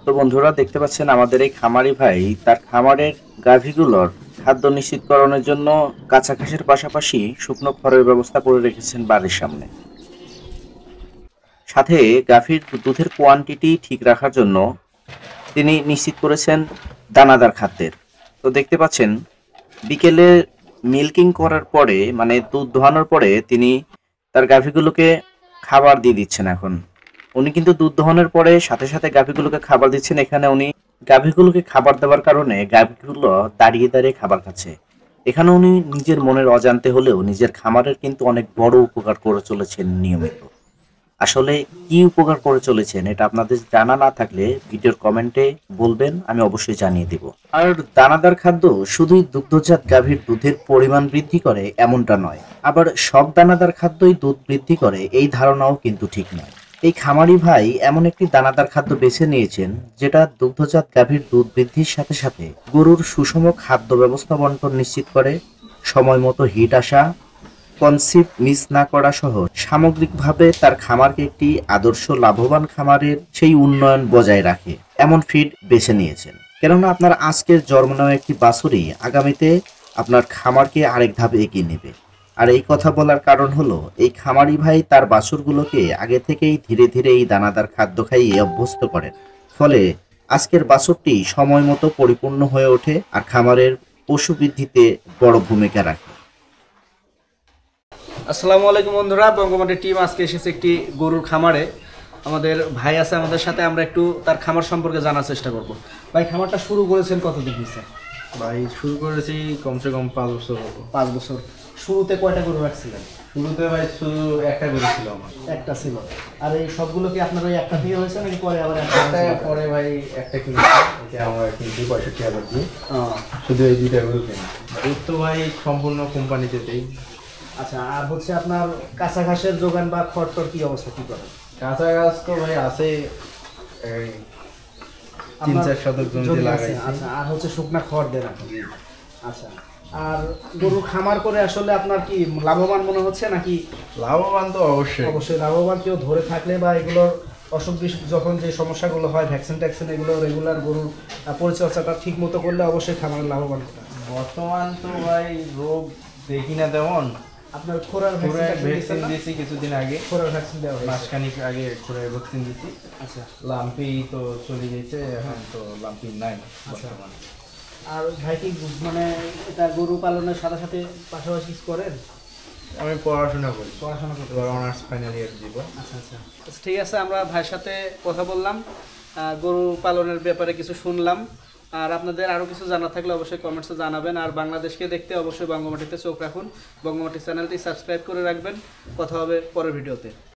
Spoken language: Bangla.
তো বন্ধুরা দেখতে পাচ্ছেন আমাদের এই খামারি ভাই তার খামারের গাভীগুলোর খাদ্য নিশ্চিতকরণের জন্য কাঁচা ঘাসের পাশাপাশি শুকনো খড়ের ব্যবস্থা করে রেখেছেন বাড়ির সামনে। সাথে গাভীর দুধের কোয়ান্টিটি ঠিক রাখার জন্য তিনি নিশ্চিত করেছেন দানাদার খাদ্যের। তো দেখতে পাচ্ছেন বিকেলে মিল্কিং করার পরে মানে দুধ দোহানোর পরে তিনি তার গাভীগুলোকে খাবার দিয়ে দিচ্ছেন। এখন উনি কিন্তু দুধ দহনের পরে সাথে সাথে গাভীগুলোকে খাবার দিচ্ছেন। এখানে উনি গাভীগুলোকে খাবার দেওয়ার কারণে গাভীগুলো দাঁড়িয়ে দাঁড়িয়ে খাবার খাচ্ছে। এখানে উনি নিজের মনের অজান্তে হলেও নিজের খামারের কিন্তু অনেক বড় উপকার করে চলেছেন নিয়মিত। আসলে কি উপকার করে চলেছেন এটা আপনাদের জানা না থাকলে ভিডিওর কমেন্টে বলবেন, আমি অবশ্যই জানিয়ে দিব। আর দানাদার খাদ্য শুধুই দুগ্ধজাত গাভীর দুধের পরিমাণ বৃদ্ধি করে এমনটা নয়, আবার সব দানাদার খাদ্যই দুধ বৃদ্ধি করে এই ধারণাও কিন্তু ঠিক নয়। এই খামারি ভাই এমন একটি দানাদার খাদ্য বেছে নিয়েছেন যেটা দুগ্ধজাত গাভীর দুধ বৃদ্ধির সাথে সাথে গরুর সুষম খাদ্য ব্যবস্থা বন্টন নিশ্চিত করে, সময় মতো হিট আসা, কনসিভ মিস না করা সহ সামগ্রিকভাবে তার খামারকে একটি আদর্শ লাভবান খামারের সেই উন্নয়ন বজায় রাখে এমন ফিড বেছে নিয়েছেন। কেননা আপনার আজকের জন্ম নেওয়া একটি বাছুরই আগামীতে আপনার খামারকে আরেক ধাপ এগিয়ে নেবে। আর এই কথা বলার কারণ হলো এই খামারি ভাই তার বাছুরগুলোকে আগে থেকেই ধীরে ধীরে এই দানাদার খাদ্য খাইয়ে অভ্যস্ত করেন। ফলে আজকের বাছুরটি সময় মতো পরিপূর্ণ হয়ে ওঠে আর খামারের পশু বৃদ্ধিতে বড় ভূমিকা রাখে। আসসালামু আলাইকুম বন্ধুরা, বঙ্গমাটি টিম আজকে এসেছে একটি গরুর খামারে। আমাদের ভাই আছে আমাদের সাথে, আমরা একটু তার খামার সম্পর্কে জানার চেষ্টা করব। ভাই, খামারটা শুরু করেছেন কতদিন হয়েছে? ভাই শুরু করেছি কমসে কম 5 বছর হলো। 5 বছর। শুরুতে কয়টা গরু রাখছিলেন? শুরুতে ভাই শুধু একটা গরু ছিল আমার। একটা ছিল। আর এই সবগুলো কি আপনার ওই একটা দিয়ে হয়েছে নাকি পরে আবার একটা? পরে ভাই একটা কিনেছি, এটা আমরা কিনছি 65,000 দিয়ে। শুধু এই দুইটা গরু কিনি। দুধ তো ভাই সম্পূর্ণ কোম্পানিতে দেই। আচ্ছা, আর হচ্ছে আপনার কাঁচা ঘাসের যোগান বা খড় কি অবস্থা, কি করেন? কাঁচা গাছ তো ভাই আছে, এই 3-4 শতক জমিতে লাগাইছি। আচ্ছা, আর হচ্ছে শুকনা খড় দেন এখন? আচ্ছা। আর গরু খামার করে আসলে আপনার কি লাভবান মনে হচ্ছে নাকি? লাভবান তো অবশ্যই অবশ্যই লাভবান। কেউ ধরে থাকলে বা এগুলোর অসুখ বিসুখ যখন যে সমস্যাগুলো হয়, ভ্যাকসিন ট্যাকসিন এগুলো রেগুলার গরুর পরিচর্যাটা ঠিক মতো করলে অবশ্যই খামারের লাভবান হবে। বর্তমান তো ভাই রোগ দেখি না তেমন। আপনার খোরার ভ্যাকসিন দিয়েছি কিছুদিন আগে, খোরার ভ্যাকসিন দেওয়া হয়েছে মাসখানিক আগে খোরার ভ্যাকসিন দিয়েছি। আচ্ছা। লাম্পি তো চলে গেছে, এখন তো লাম্পি নাই বর্তমানে। আর ভাই কি মানে এটা গরু পালনের সাথে সাথে পাশাপাশি করেন? আমি পড়াশোনা করি, পড়াশোনা করতে অনার্স ফাইনাল ইয়ার দিব। আচ্ছা আচ্ছা, ঠিক আছে। আমরা ভাইয়ের সাথে কথা বললাম, গরু পালনের ব্যাপারে কিছু শুনলাম। আর আপনাদের আরও কিছু জানা থাকলে অবশ্যই কমেন্টসে জানাবেন। আর বাংলাদেশকে দেখতে অবশ্যই বঙ্গমাটিতে চোখ রাখুন, বঙ্গমাটি চ্যানেলটি সাবস্ক্রাইব করে রাখবেন। কথা হবে পরের ভিডিওতে।